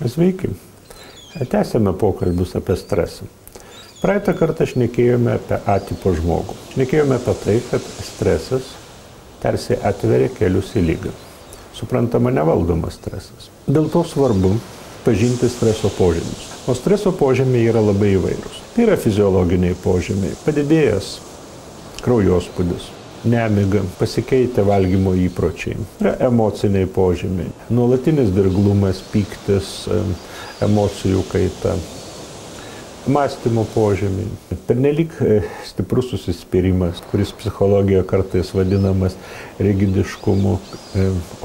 Sveiki. Tęsėme pokalbius apie stresą. Praeitą kartą šnekėjome apie A tipo žmogų. Šnekėjome apie tai, kad stresas tarsi atveria kelius į ligą. Suprantama, nevaldomas stresas. Dėl to svarbu pažinti streso požymius. O streso požymiai yra labai įvairūs. Tai yra fiziologiniai požymiai. Padidėjęs kraujospūdis, nemiga, pasikeitę valgymo įpročiai. Yra emociniai požymiai. Nuolatinis dirglumas, pyktis, emocijų kaita. Mąstymo požymiai. Pernelyg stiprus užsispyrimas, kuris psichologijoje kartais vadinamas rigidiškumu,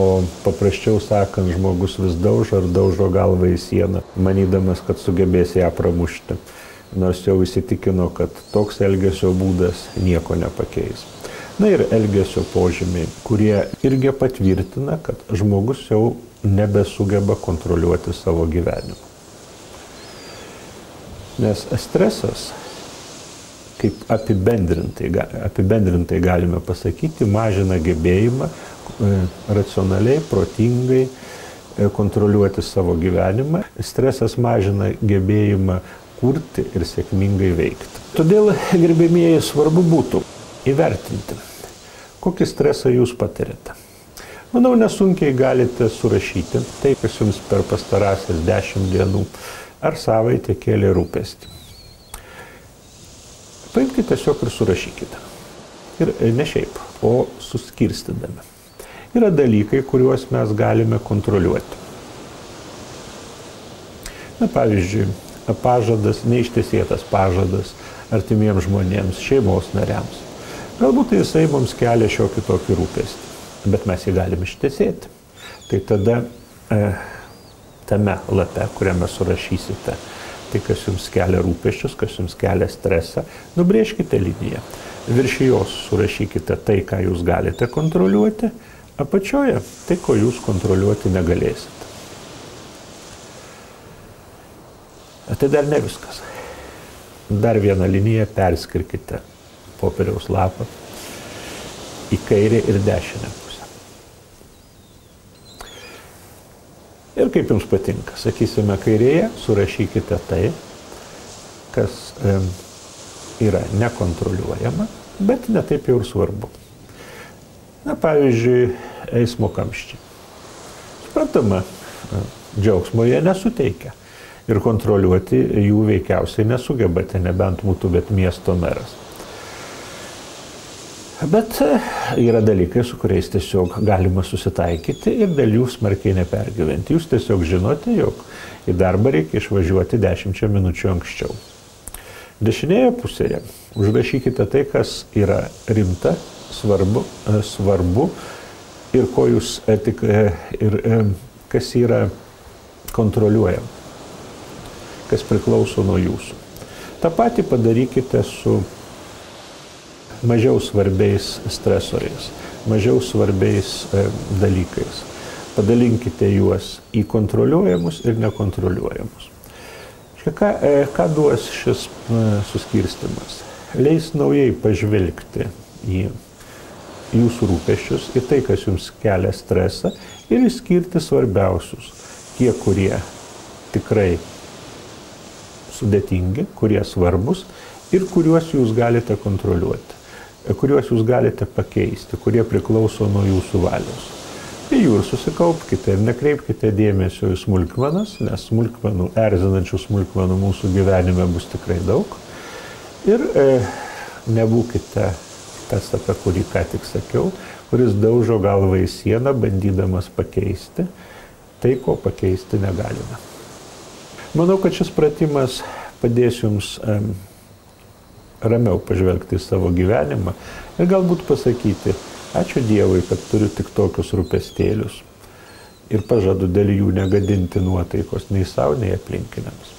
o paprasčiau sakant, žmogus vis daužo galvą į sieną, manydamas, kad sugebės ją pramušti, nors jau įsitikino, kad toks elgesio būdas nieko nepakeis. Na ir elgesio požymiai, kurie irgi patvirtina, kad žmogus jau nebesugeba kontroliuoti savo gyvenimą. Nes stresas, kaip apibendrintai galime pasakyti, mažina gebėjimą racionaliai, protingai kontroliuoti savo gyvenimą. Stresas mažina gebėjimą kurti ir sėkmingai veikti. Todėl, gerbėmieji, svarbu būtų įvertinti, kokį stresą jūs patiriate. Manau, nesunkiai galite surašyti tai, kas jums per pastarąsias 10 dienų ar savaitę kėlė rūpestį. Paimkite tiesiog ir surašykite. Ir ne šiaip, o suskirstydami. Yra dalykai, kuriuos mes galime kontroliuoti. Na, pavyzdžiui, pažadas, neištesėtas pažadas artimiems žmonėms, šeimos nariams. Galbūt jisai mums kelia šiokį tokį rūpestį, bet mes jį galime ištesėti. Tai tada tame lape, kuriame surašysite tai, kas jums kelia rūpesčius, kas jums kelia stresą, nubrėžkite liniją. Virš jos surašykite tai, ką jūs galite kontroliuoti, apačioje tai, ko jūs kontroliuoti negalėsite. Tai dar ne viskas. Dar vieną liniją perskirkite popieriaus lapą į kairę ir dešinę. Ir kaip jums patinka, sakysime, kairėje surašykite tai, kas yra nekontroliuojama, bet ne taip jau ir svarbu. Na, pavyzdžiui, eismo kamščiai. Suprantama, džiaugsmo jie nesuteikia ir kontroliuoti jų veikiausiai nesugebate, nebent būtumėt miesto meras. Bet yra dalykai, su kuriais tiesiog galima susitaikyti ir dėl jų smarkiai nepergyventi. Jūs tiesiog žinote, jog į darbą reikia išvažiuoti 10 minučių anksčiau. Dešinėje pusėje užrašykite tai, kas yra rimta, svarbu ir ko jūs kas yra kontroliuojama, kas priklauso nuo jūsų. Ta patį padarykite su mažiau svarbiais stresoriais, mažiau svarbiais dalykais. Padalinkite juos į kontroliuojamus ir nekontroliuojamus. Ką duos šis suskirstymas? Leis naujai pažvelgti į jūsų rūpesčius, į tai, kas jums kelia stresą ir išskirti svarbiausius, tie, kurie tikrai sudėtingi, kurie svarbus ir kuriuos jūs galite kontroliuoti, kuriuos jūs galite pakeisti, kurie priklauso nuo jūsų valios. Tai jų ir susikaupkite ir nekreipkite dėmesio į smulkmenas, nes erzinančių smulkmenų mūsų gyvenime bus tikrai daug. Ir nebūkite tas, apie kurį ką tik sakiau, kuris daužo galvą į sieną, bandydamas pakeisti tai, ko pakeisti negalime. Manau, kad šis pratimas padės jums ramiau pažvelgti į savo gyvenimą ir galbūt pasakyti, ačiū Dievui, kad turiu tik tokius rūpestėlius ir pažadu dėl jų negadinti nuotaikos nei savo, nei aplinkiniams.